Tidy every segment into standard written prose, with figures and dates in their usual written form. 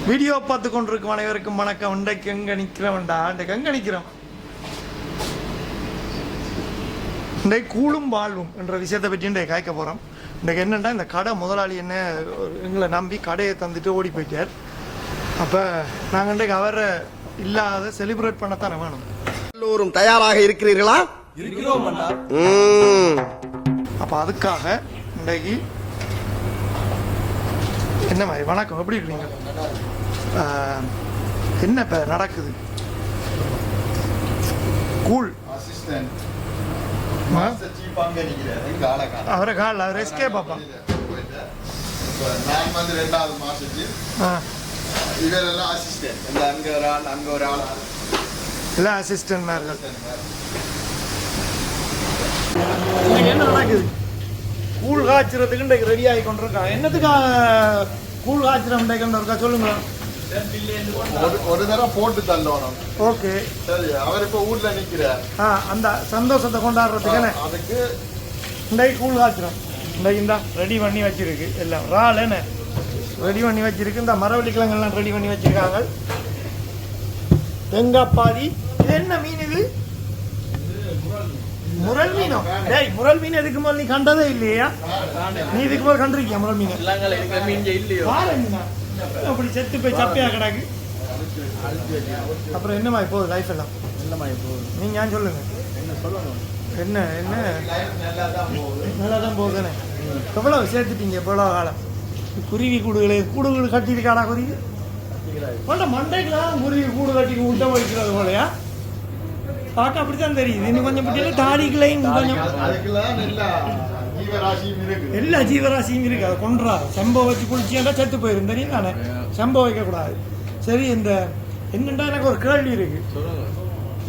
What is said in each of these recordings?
Video பார்த்து கொண்டிருக்கும் அனைவருக்கும் வணக்கம். இன்றைக்கு எங்கே நிற்கிறவன்டா? இன்றைக்கு எங்கே நிற்கிறோம்? இன்றைக்கு கூழும் வாழ்வும் என்ற விஷயத்தை பற்றி இன்றைக்கு காய்க்க போகிறோம். இன்றைக்கு என்னென்னா, இந்த கடை முதலாளி என்ன எங்களை நம்பி கடையை தந்துட்டு ஓடி போயிட்டார். அப்போ நாங்கள் இன்றைக்கு அவரை இல்லாத செலிப்ரேட் பண்ணத்தானே வேணும். எல்லோரும் தயாராக இருக்கிறீர்களா? இருக்கிறோம். அப்போ அதுக்காக இன்றைக்கு என்ன மாதிரி வணக்கம், எப்படி இருக்கிறீங்க? என்ன இப்போ நடக்குது? கூழ் அவரை காலில் அவர் எஸ்கே பாப்பா எல்லாம் அசிஸ்டன்ட் மேர்கள். என்ன நடக்குது? கூழ் காய்ச்சறதுக்கு இன்றைக்கு ரெடி ஆகி கொண்டிருக்கான். என்னத்துக்காக கூழ் காய்ச்சறம் இருக்கா சொல்லுங்க. ஒரு தடவை போட்டு தள்ளணும். ஓகே, சரி. அவர் இப்ப ஊர்ல நிக்கிறார். அந்த சந்தோஷத்தை கொண்டாடுறதுக்கு அதுக்கு இன்றைக்கு கூழ் காய்ச்சறோம். இன்றைக்கு இந்த ரெடி பண்ணி வச்சிருக்கு எல்லாம். ரால் என்ன ரெடி பண்ணி வச்சிருக்கு. இந்த மரவள்ளி கிழங்கெல்லாம் ரெடி பண்ணி வச்சிருக்காங்க. வெங்காப்பாதி. இது என்ன மீன்? இது முரல் மீனோ? டேய், முரல் மீன் எதுக்கு முதல் நீ கண்டதே இல்லையா? நீ இதுக்கு முதல் கண்டிருக்கியா முரல் மீன்? அப்படி செத்து போய் சப்பையா கிடக்கு. அப்புறம் என்னமா போகுது லைஃப் எல்லாம்? நீங்க ஏன் சொல்லுங்க. என்ன என்ன நல்லா தான் போகுதுன்னு எவ்வளவு சேர்த்துட்டீங்க எவ்வளவு காலம்? குருவி கூடுகள் கட்டியிருக்காடா குருவி? மண்டைக்குலாம் குருவி கூடு கட்டி விட்ட வைக்கிறது போலையா? பார்க்க அப்படித்தான் தெரியுது. இன்னும் கொஞ்சம் பட்டியல தாடிகளையும் கொஞ்சம் எல்லா ஜீவராசியும் இருக்கு. அதை கொன்றாரு. செம்பை வச்சு குளிச்சியா செத்து போயிரும் தெரியும் தானே? செம்பை வைக்கக்கூடாது. சரி, இந்த என்னண்டா எனக்கு ஒரு கேள்வி இருக்கு.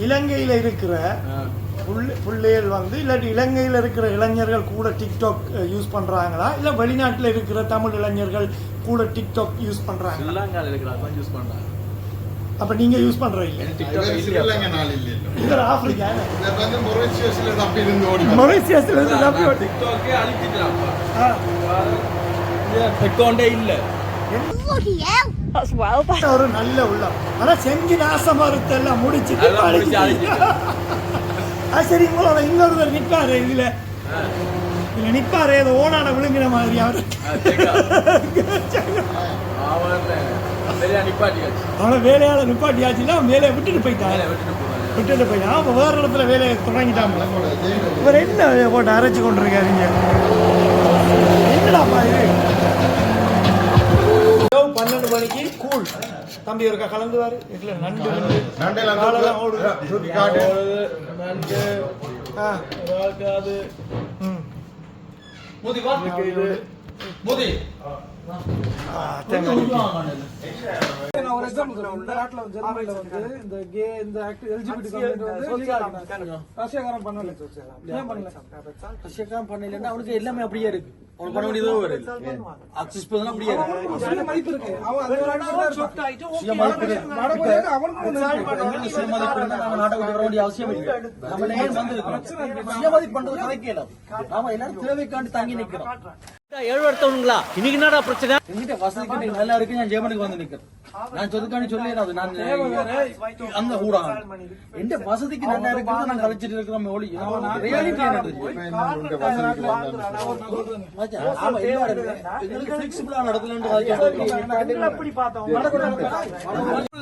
இலங்கையில் இருக்கிற பிள்ளைகள் இல்லாட்டி இலங்கையில் இருக்கிற இளைஞர்கள் கூட டிக்டாக் யூஸ் பண்றாங்களா, இல்ல வெளிநாட்டில் இருக்கிற தமிழ் இளைஞர்கள் கூட டிக்டாக் யூஸ் பண்றாங்க? அப்ப நீங்க யூஸ் பண்றீங்க? ஆப்பிரிக்கா ஒரு நல்ல உள்ளம். ஆனா செஞ்சு நாசமா எல்லாம் முடிச்சுட்டு சரி. உங்களோட இன்னொருவர் நிற்பாரு இதுல நிற்பாரு. ஏதோ ஓனான விழுங்கின மாதிரி அவரு அவனை வேலையால நிப்பாட்டியாச்சுன்னா வேலையை விட்டுட்டு போயிட்டான். அவன் வேற இடத்துல வேலையை தொடங்கிட்டான். இவர் என்ன போட்டு அரைச்சு கொண்டிருக்காருங்க? என்னடாப்பா இது? 12 மணிக்கு கூழ். தம்பி ஒருக்கா கலந்துவாரு. இதுல நண்டு அவனுக்கு எல்லாமே அப்படியே இருக்கு. அவனுக்கு பண்ண வேண்டியதோ அவசியம் எல்லாரும் தேவைக்காண்டு தாங்கி நிக்கிறோம். 7 வருஷங்களா இன்னைக்கு என்னடா பிரச்சனை? என்கிட்ட வசதிக்கு நல்லா இருக்கு. நான் ஜெர்மனிக்கு வந்து நிக்கிறேன். நான் சொதுக்காண்டி சொல்லிடாது. நான் அந்த கூட எந்த வசதிக்கு நல்லா இருக்கு. நான் கழிச்சிட்டு இருக்கிறோம்.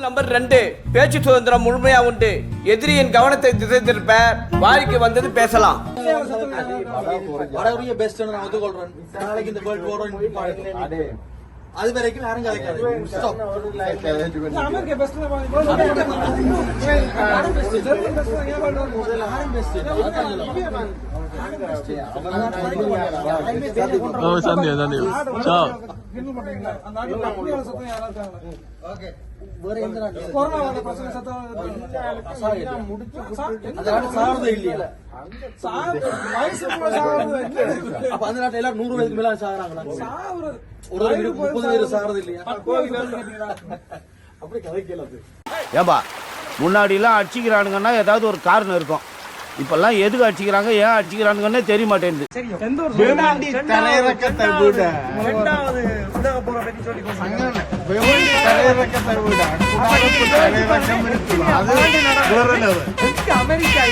நம்பர் 2, பேச்சு சுதந்திரம் முழுமையா உண்டு. எதிரியின் கவனத்தை திசை திருப்ப வாய்க்கு வந்தது பேசலாம். பெஸ்ட் நான் ஒத்துக்கொள்றேன். நாளைக்கு இந்த வேர்ல்ட் வார் அது வரைக்கும் யாரும் கதைக்காது. அந்த நாட்டில் எல்லாரும் 100 வயதுக்கு மேல சாகுறாங்களா? ஒரு 30 வயது சாகிறது இல்லையா? அப்படி கதைக்கல. ஏன்பா, முன்னாடி எல்லாம் அடிச்சுக்கிறானுங்கன்னா ஏதாவது ஒரு காரணம் இருக்கும். இப்பெல்லாம் எதுக்கு அடிச்சுக்கிறாங்க ஏன் அடிச்சுக்கிறாங்கன்னே தெரிய மாட்டேங்குது. எந்த ஒரு ரெண்டாவது உலக போரை பற்றி சொல்லி அமெரிக்கா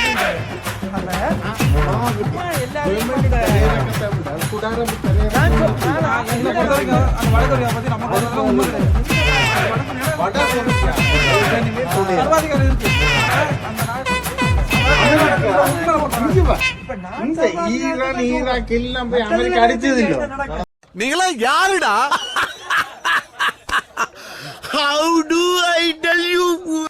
நீங்களா யாருடா? How do I tell you?